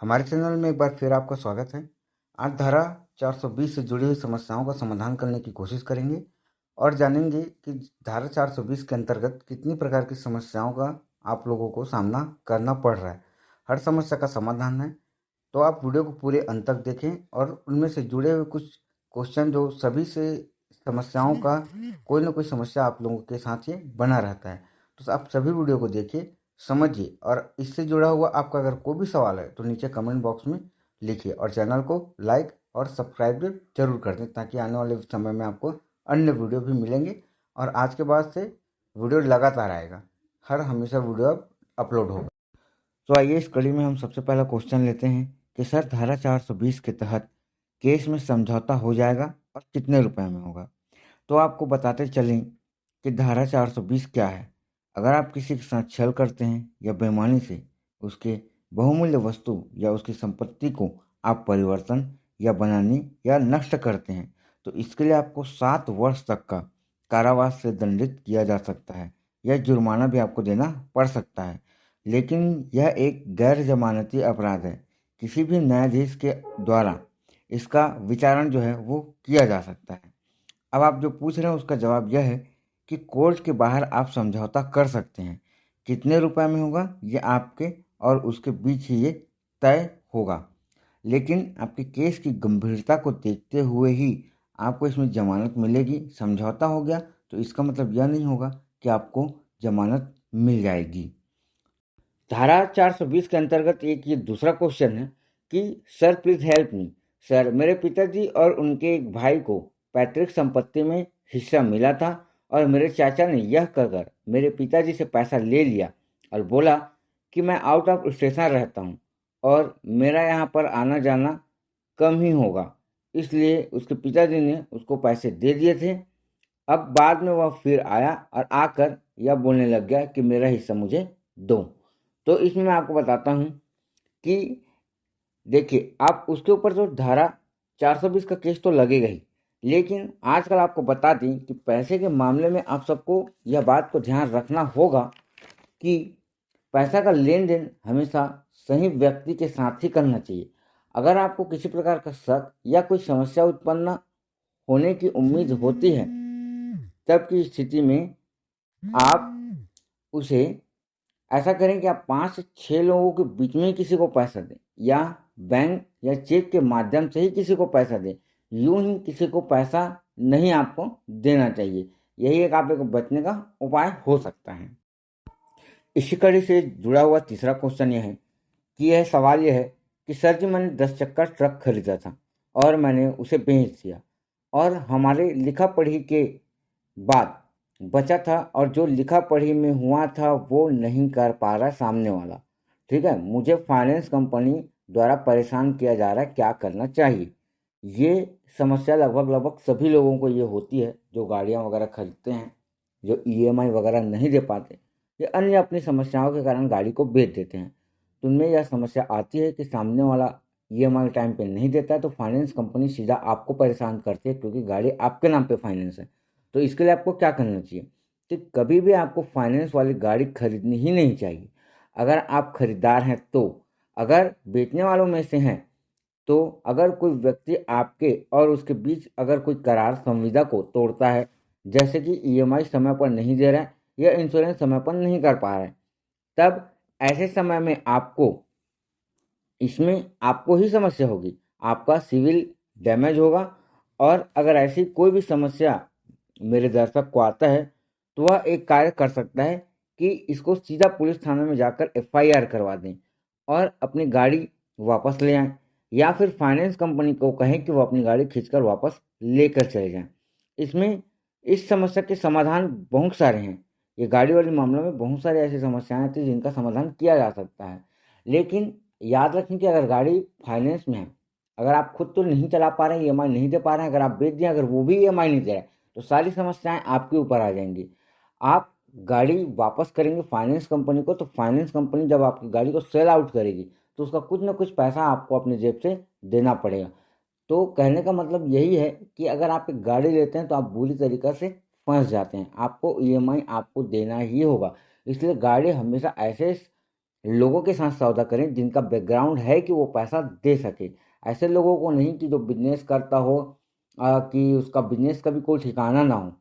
हमारे चैनल में एक बार फिर आपका स्वागत है। आज धारा 420 से जुड़ी हुई समस्याओं का समाधान करने की कोशिश करेंगे और जानेंगे कि धारा 420 के अंतर्गत कितनी प्रकार की समस्याओं का आप लोगों को सामना करना पड़ रहा है। हर समस्या का समाधान है, तो आप वीडियो को पूरे अंत तक देखें और उनमें से जुड़े हुए कुछ क्वेश्चन जो सभी से समस्याओं का कोई ना कोई समस्या आप लोगों के साथ ये बना रहता है, तो आप सभी वीडियो को देखिए, समझिए और इससे जुड़ा हुआ आपका अगर कोई भी सवाल है तो नीचे कमेंट बॉक्स में लिखिए और चैनल को लाइक और सब्सक्राइब जरूर कर दें ताकि आने वाले समय में आपको अन्य वीडियो भी मिलेंगे और आज के बाद से वीडियो लगातार आएगा, हर हमेशा वीडियो अपलोड होगा। तो आइए इस कड़ी में हम सबसे पहला क्वेश्चन लेते हैं कि सर धारा 420 के तहत केस में समझौता हो जाएगा और कितने रुपए में होगा। तो आपको बताते चलें कि धारा 420 क्या है। अगर आप किसी के साथ छल करते हैं या बेईमानी से उसके बहुमूल्य वस्तु या उसकी संपत्ति को आप परिवर्तन या बनाने या नष्ट करते हैं तो इसके लिए आपको 7 वर्ष तक का कारावास से दंडित किया जा सकता है या जुर्माना भी आपको देना पड़ सकता है। लेकिन यह एक गैर जमानती अपराध है, किसी भी न्यायाधीश के द्वारा इसका विचारण जो है वो किया जा सकता है। अब आप जो पूछ रहे हैं उसका जवाब यह है कि कोर्ट के बाहर आप समझौता कर सकते हैं। कितने रुपए में होगा ये आपके और उसके बीच ही ये तय होगा, लेकिन आपके केस की गंभीरता को देखते हुए ही आपको इसमें जमानत मिलेगी। समझौता हो गया तो इसका मतलब यह नहीं होगा कि आपको जमानत मिल जाएगी। धारा 420 के अंतर्गत एक ये दूसरा क्वेश्चन है कि sir please help me. Sir, मेरे पिताजी और उनके एक भाई को पैतृक संपत्ति में हिस्सा मिला था और मेरे चाचा ने यह कहकर मेरे पिताजी से पैसा ले लिया और बोला कि मैं आउट ऑफ स्टेशन रहता हूँ और मेरा यहाँ पर आना जाना कम ही होगा, इसलिए उसके पिताजी ने उसको पैसे दे दिए थे। अब बाद में वह फिर आया और आकर यह बोलने लग गया कि मेरा हिस्सा मुझे दो। तो इसमें मैं आपको बताता हूँ कि देखिए, आप उसके ऊपर जो धारा 420 का केस तो लगेगा ही, लेकिन आजकल आपको बता दें कि पैसे के मामले में आप सबको यह बात को ध्यान रखना होगा कि पैसा का लेन देन हमेशा सही व्यक्ति के साथ ही करना चाहिए। अगर आपको किसी प्रकार का शक या कोई समस्या उत्पन्न होने की उम्मीद होती है, तब की स्थिति में आप उसे ऐसा करें कि आप 5 से 6 लोगों के बीच में ही किसी को पैसा दें या बैंक या चेक के माध्यम से ही किसी को पैसा दें। यूं ही किसी को पैसा नहीं आपको देना चाहिए। यही एक आप एक बचने का उपाय हो सकता है। इसी कड़ी से जुड़ा हुआ तीसरा क्वेश्चन यह है कि यह सवाल यह है कि सर जी, मैंने 10 चक्का ट्रक खरीदा था और मैंने उसे बेच दिया और हमारे लिखा पढ़ी के बाद बचा था और जो लिखा पढ़ी में हुआ था वो नहीं कर पा रहा सामने वाला। ठीक है, मुझे फाइनेंस कंपनी द्वारा परेशान किया जा रहा है, क्या करना चाहिए। ये समस्या लगभग लगभग सभी लोगों को ये होती है जो गाड़ियाँ वगैरह खरीदते हैं, जो ईएमआई वगैरह नहीं दे पाते या अन्य अपनी समस्याओं के कारण गाड़ी को बेच देते हैं। तो उनमें यह समस्या आती है कि सामने वाला ईएमआई टाइम पे नहीं देता है तो फाइनेंस कंपनी सीधा आपको परेशान करती है क्योंकि गाड़ी आपके नाम पे फाइनेंस है। तो इसके लिए आपको क्या करना चाहिए कि कभी भी आपको फाइनेंस वाली गाड़ी खरीदनी ही नहीं चाहिए। अगर आप खरीदार हैं तो, अगर बेचने वालों में से हैं तो अगर कोई व्यक्ति आपके और उसके बीच अगर कोई करार संविदा को तोड़ता है, जैसे कि ईएमआई समय पर नहीं दे रहा है या इंश्योरेंस समय पर नहीं कर पा रहा है, तब ऐसे समय में इसमें आपको ही समस्या होगी, आपका सिविल डैमेज होगा। और अगर ऐसी कोई भी समस्या मेरे दर्शक को आता है तो वह एक कार्य कर सकता है कि इसको सीधा पुलिस थाने में जाकर एफआईआर करवा दें और अपनी गाड़ी वापस ले आएं या फिर फाइनेंस कंपनी को कहें कि वो अपनी गाड़ी खींचकर वापस लेकर चले जाएं। इसमें इस समस्या के समाधान बहुत सारे हैं। ये गाड़ी वाले मामलों में बहुत सारी ऐसी समस्याएं आती हैं जिनका समाधान किया जा सकता है, लेकिन याद रखें कि अगर गाड़ी फाइनेंस में है, अगर आप खुद तो नहीं चला पा रहे हैं, ईएमआई नहीं दे पा रहे हैं, अगर आप बेच दिए, अगर वो भी ईएमआई नहीं दे रहा है तो सारी समस्याएं आपके ऊपर आ जाएंगी। आप गाड़ी वापस करेंगे फाइनेंस कंपनी को तो फाइनेंस कंपनी जब आपकी गाड़ी को सेल आउट करेगी तो उसका कुछ ना कुछ पैसा आपको अपनी जेब से देना पड़ेगा। तो कहने का मतलब यही है कि अगर आप एक गाड़ी लेते हैं तो आप बुरी तरीके से फंस जाते हैं, आपको ईएमआई आपको देना ही होगा। इसलिए गाड़ी हमेशा ऐसे लोगों के साथ सौदा करें जिनका बैकग्राउंड है कि वो पैसा दे सके। ऐसे लोगों को नहीं कि जो बिजनेस करता हो, कि उसका बिजनेस का भी कोई ठिकाना ना हो,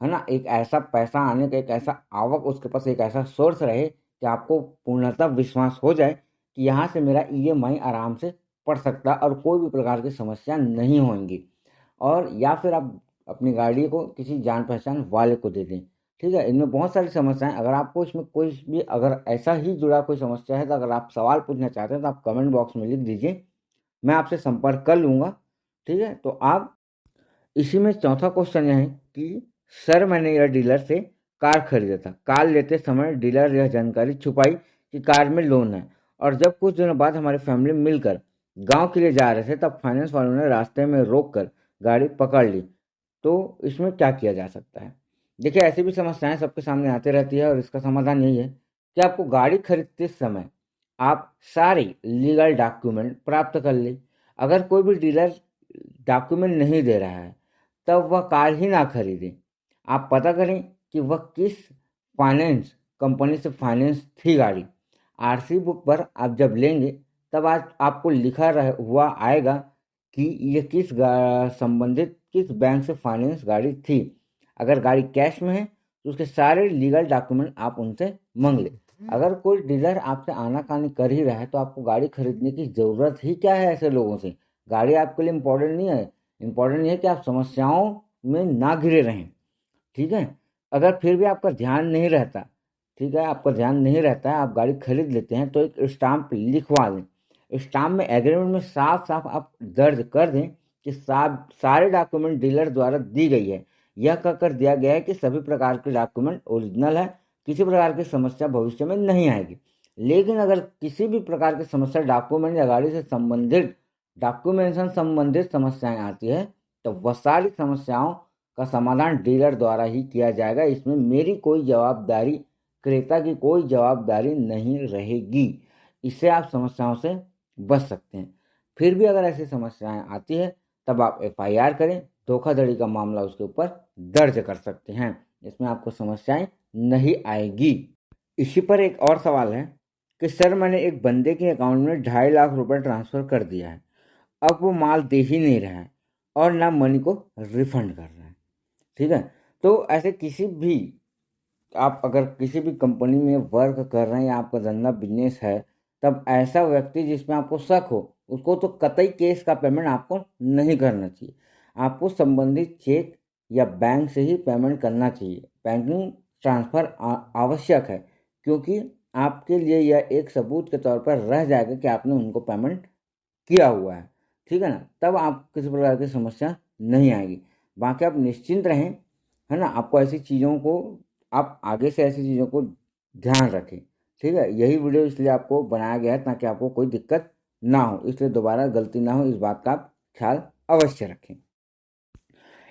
है ना। एक ऐसा पैसा आने का, एक ऐसा आवक उसके पास, एक ऐसा सोर्स रहे कि आपको पूर्णतः विश्वास हो जाए कि यहाँ से मेरा ईएमआई आराम से पड़ सकता है और कोई भी प्रकार की समस्या नहीं होंगी। और या फिर आप अपनी गाड़ी को किसी जान पहचान वाले को दे दें। ठीक है, इनमें बहुत सारी समस्याएं, अगर आपको इसमें कोई भी अगर ऐसा ही जुड़ा कोई समस्या है तो अगर आप सवाल पूछना चाहते हैं तो आप कमेंट बॉक्स में लिख दीजिए, मैं आपसे संपर्क कर लूँगा। ठीक है, तो आप इसी में चौथा क्वेश्चन यह है कि सर मैंने यह डीलर से कार खरीदा था। कार लेते समय डीलर यह जानकारी छुपाई कि कार में लोन है, और जब कुछ दिनों बाद हमारी फैमिली मिलकर गांव के लिए जा रहे थे तब फाइनेंस वालों ने रास्ते में रोक कर गाड़ी पकड़ ली। तो इसमें क्या किया जा सकता है? देखिए, ऐसी भी समस्याएं सबके सामने आती रहती है और इसका समाधान यही है कि आपको गाड़ी खरीदते समय आप सारे लीगल डॉक्यूमेंट प्राप्त कर लें। अगर कोई भी डीलर डॉक्यूमेंट नहीं दे रहा है तब वह कार ही ना खरीदें। आप पता करें कि वह किस फाइनेंस कंपनी से फाइनेंस थी गाड़ी। आरसी बुक पर आप जब लेंगे तब आज आपको लिखा हुआ आएगा कि ये संबंधित किस बैंक से फाइनेंस गाड़ी थी। अगर गाड़ी कैश में है तो उसके सारे लीगल डॉक्यूमेंट आप उनसे मांग लें। अगर कोई डीलर आपसे आनाकानी कर ही रहा है तो आपको गाड़ी खरीदने की ज़रूरत ही क्या है ऐसे लोगों से। गाड़ी आपके लिए इम्पोर्टेंट नहीं है, इम्पोर्टेंट ये है कि आप समस्याओं में ना घिरे रहें। ठीक है, अगर फिर भी आपका ध्यान नहीं रहता, ठीक है, आपका ध्यान नहीं रहता है, आप गाड़ी खरीद लेते हैं तो एक स्टाम्प लिखवा लें। स्टाम्प में एग्रीमेंट में साफ साफ आप दर्ज कर दें कि सारे डॉक्यूमेंट डीलर द्वारा दी गई है। यह कहकर दिया गया है कि सभी प्रकार के डॉक्यूमेंट ओरिजिनल है, किसी प्रकार की समस्या भविष्य में नहीं आएगी। लेकिन अगर किसी भी प्रकार की समस्या डॉक्यूमेंट या गाड़ी से संबंधित डॉक्यूमेंटेशन संबंधित समस्याएं आती है तो वह सारी समस्याओं का समाधान डीलर द्वारा ही किया जाएगा। इसमें मेरी कोई जवाबदारी, क्रेता की कोई जवाबदारी नहीं रहेगी। इससे आप समस्याओं से बच सकते हैं। फिर भी अगर ऐसी समस्याएं आती है तब आप एफआईआर करें, धोखाधड़ी का मामला उसके ऊपर दर्ज कर सकते हैं। इसमें आपको समस्याएं नहीं आएगी। इसी पर एक और सवाल है कि सर मैंने एक बंदे के अकाउंट में 2.5 लाख रुपए ट्रांसफर कर दिया है, अब वो माल दे ही नहीं रहा है और ना मनी को रिफंड कर रहा है। ठीक है, तो ऐसे किसी भी, आप अगर किसी भी कंपनी में वर्क कर रहे हैं या आपका धंधा बिजनेस है, तब ऐसा व्यक्ति जिसमें आपको शक हो उसको तो कतई केस का पेमेंट आपको नहीं करना चाहिए। आपको संबंधित चेक या बैंक से ही पेमेंट करना चाहिए। बैंकिंग ट्रांसफ़र आवश्यक है क्योंकि आपके लिए यह एक सबूत के तौर पर रह जाएगा कि आपने उनको पेमेंट किया हुआ है। ठीक है ना, तब आप किसी प्रकार की समस्या नहीं आएगी। बाकी आप निश्चिंत रहें, है ना। आपको ऐसी चीज़ों को, आप आगे से ऐसी चीज़ों को ध्यान रखें। ठीक है, यही वीडियो इसलिए आपको बनाया गया है ताकि आपको कोई दिक्कत ना हो, इसलिए दोबारा गलती ना हो, इस बात का आप ख्याल अवश्य रखें।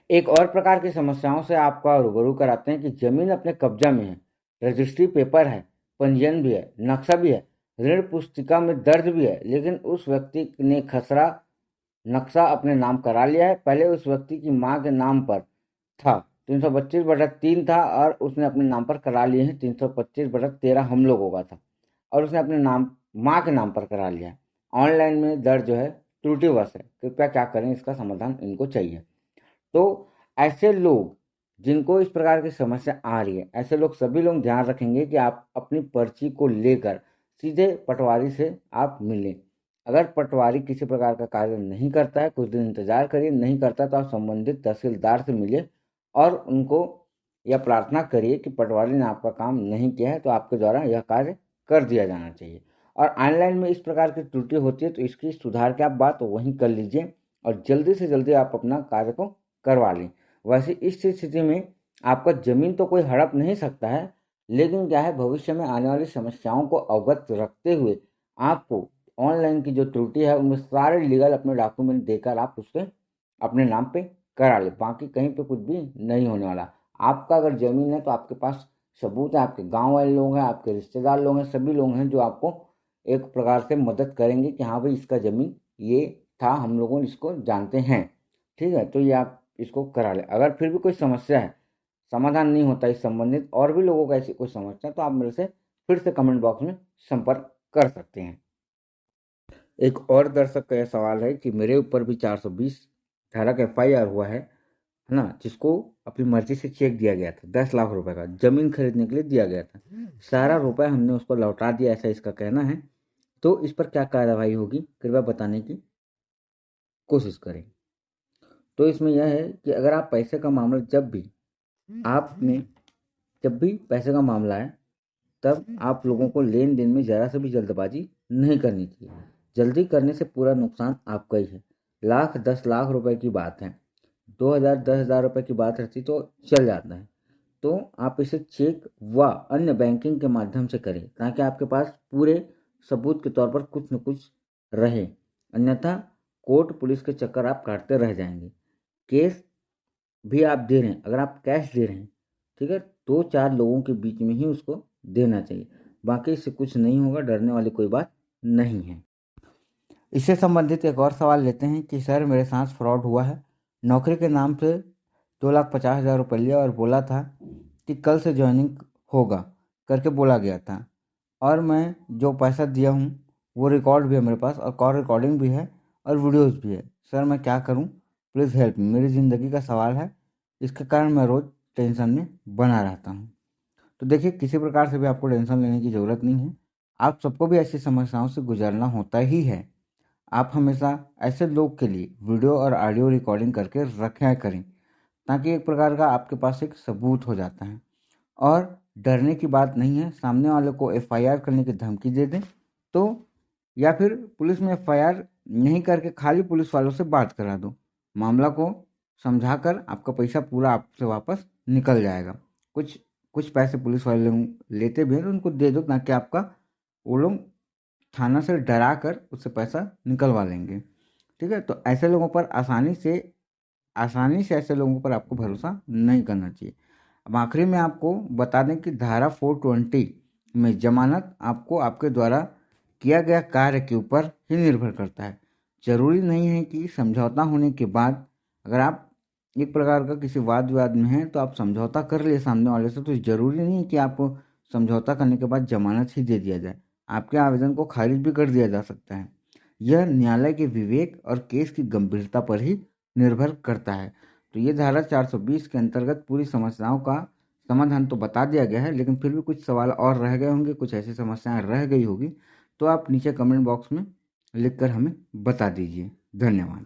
एक और प्रकार की समस्याओं से आपका रूबरू कराते हैं कि जमीन अपने कब्जा में है, रजिस्ट्री पेपर है, पंजीयन भी है, नक्शा भी है, ऋण पुस्तिका में दर्ज भी है, लेकिन उस व्यक्ति ने खसरा नक्शा अपने नाम करा लिया है। पहले उस व्यक्ति की माँ के नाम पर था, 325/3 था, और उसने अपने नाम पर करा लिए हैं 325/13 हम लोगों का था, और उसने अपने नाम माँ के नाम पर करा लिया है। ऑनलाइन में दर्ज जो है त्रुटिवश है। कृपया क्या करें, इसका समाधान इनको चाहिए। तो ऐसे लोग जिनको इस प्रकार की समस्या आ रही है, ऐसे लोग सभी लोग ध्यान रखेंगे कि आप अपनी पर्ची को लेकर सीधे पटवारी से आप मिलें। अगर पटवारी किसी प्रकार का कार्य नहीं करता है, कुछ दिन इंतजार करिए, नहीं करता तो आप संबंधित तहसीलदार से मिलिए और उनको यह प्रार्थना करिए कि पटवारी ने आपका काम नहीं किया है तो आपके द्वारा यह कार्य कर दिया जाना चाहिए। और ऑनलाइन में इस प्रकार की त्रुटि होती है तो इसकी सुधार की आप बात वहीं कर लीजिए और जल्दी से जल्दी आप अपना कार्य को करवा लें। वैसे इस स्थिति में आपका ज़मीन तो कोई हड़प नहीं सकता है, लेकिन क्या है, भविष्य में आने वाली समस्याओं को अवगत रखते हुए आपको ऑनलाइन की जो त्रुटि है उनमें सारे लीगल अपने डॉक्यूमेंट देकर आप उसके अपने नाम पे करा लें। बाकी कहीं पे कुछ भी नहीं होने वाला। आपका अगर ज़मीन है तो आपके पास सबूत है, आपके गाँव वाले लोग हैं, आपके रिश्तेदार लोग हैं, सभी लोग हैं जो आपको एक प्रकार से मदद करेंगे कि हाँ भाई इसका ज़मीन ये था, हम लोगों इसको जानते हैं। ठीक है, तो ये आप इसको करा लें। अगर फिर भी कोई समस्या है, समाधान नहीं होता इस संबंधित और भी लोगों का ऐसी कोई समस्या, तो आप मेरे से फिर से कमेंट बॉक्स में संपर्क कर सकते हैं। एक और दर्शक का यह सवाल है कि मेरे ऊपर भी 420 धारा का FIR हुआ है ना, जिसको अपनी मर्जी से चेक दिया गया था 10 लाख रुपए का, जमीन खरीदने के लिए दिया गया था, सारा रुपए हमने उसको लौटा दिया, ऐसा इसका कहना है। तो इस पर क्या कार्रवाई होगी, कृपया बताने की कोशिश करें। तो इसमें यह है कि अगर आप पैसे का मामला जब भी पैसे का मामला है, तब आप लोगों को लेन देन में ज़रा से भी जल्दबाजी नहीं करनी चाहिए। जल्दी करने से पूरा नुकसान आपका ही है। लाख 10 लाख रुपए की बात है, 2,000 10,000 रुपए की बात रहती तो चल जाता है। तो आप इसे चेक व अन्य बैंकिंग के माध्यम से करें, ताकि आपके पास पूरे सबूत के तौर पर कुछ न कुछ रहे। अन्यथा कोर्ट पुलिस के चक्कर आप काटते रह जाएंगे। केस भी आप दे रहे हैं, अगर आप कैश दे रहे हैं, ठीक है, 2-4 लोगों के बीच में ही उसको देना चाहिए। बाकी इससे कुछ नहीं होगा, डरने वाली कोई बात नहीं है। इससे संबंधित एक और सवाल लेते हैं कि सर मेरे साथ फ्रॉड हुआ है। नौकरी के नाम से 2,50,000 रुपये लिया और बोला था कि कल से ज्वाइनिंग होगा करके बोला गया था, और मैं जो पैसा दिया हूँ वो रिकॉर्ड भी है मेरे पास, और कॉल रिकॉर्डिंग भी है और वीडियोज़ भी है। सर मैं क्या करूँ, प्लीज़ हेल्प मी। मेरी ज़िंदगी का सवाल है, इसके कारण मैं रोज़ टेंशन में बना रहता हूँ। तो देखिए, किसी प्रकार से भी आपको टेंशन लेने की ज़रूरत नहीं है। आप सबको भी ऐसी समस्याओं से गुजरना होता ही है। आप हमेशा ऐसे लोग के लिए वीडियो और ऑडियो रिकॉर्डिंग करके रखा करें, ताकि एक प्रकार का आपके पास एक सबूत हो जाता है। और डरने की बात नहीं है, सामने वाले को FIR करने की धमकी दे दें तो, या फिर पुलिस में FIR नहीं करके खाली पुलिस वालों से बात करा दो। मामला को समझाकर आपका पैसा पूरा आपसे वापस निकल जाएगा। कुछ कुछ पैसे पुलिस वाले लेते भी हैं तो उनको दे दो, ताकि आपका वो लोग थाना से डरा कर उससे पैसा निकलवा लेंगे। ठीक है, तो ऐसे लोगों पर आसानी से ऐसे लोगों पर आपको भरोसा नहीं करना चाहिए। अब आखिरी में आपको बता दें कि धारा 420 में जमानत आपको आपके द्वारा किया गया कार्य के ऊपर ही निर्भर करता है। जरूरी नहीं है कि समझौता होने के बाद, अगर आप एक प्रकार का किसी वाद विवाद में हैं तो आप समझौता कर लिए सामने वाले से, तो जरूरी नहीं है कि आपको समझौता करने के बाद जमानत ही दे दिया जाए। आपके आवेदन को खारिज भी कर दिया जा सकता है। यह न्यायालय के विवेक और केस की गंभीरता पर ही निर्भर करता है। तो ये धारा 420 के अंतर्गत पूरी समस्याओं का समाधान तो बता दिया गया है, लेकिन फिर भी कुछ सवाल और रह गए होंगे, कुछ ऐसी समस्याएं रह गई होगी, तो आप नीचे कमेंट बॉक्स में लिखकर हमें बता दीजिए। धन्यवाद।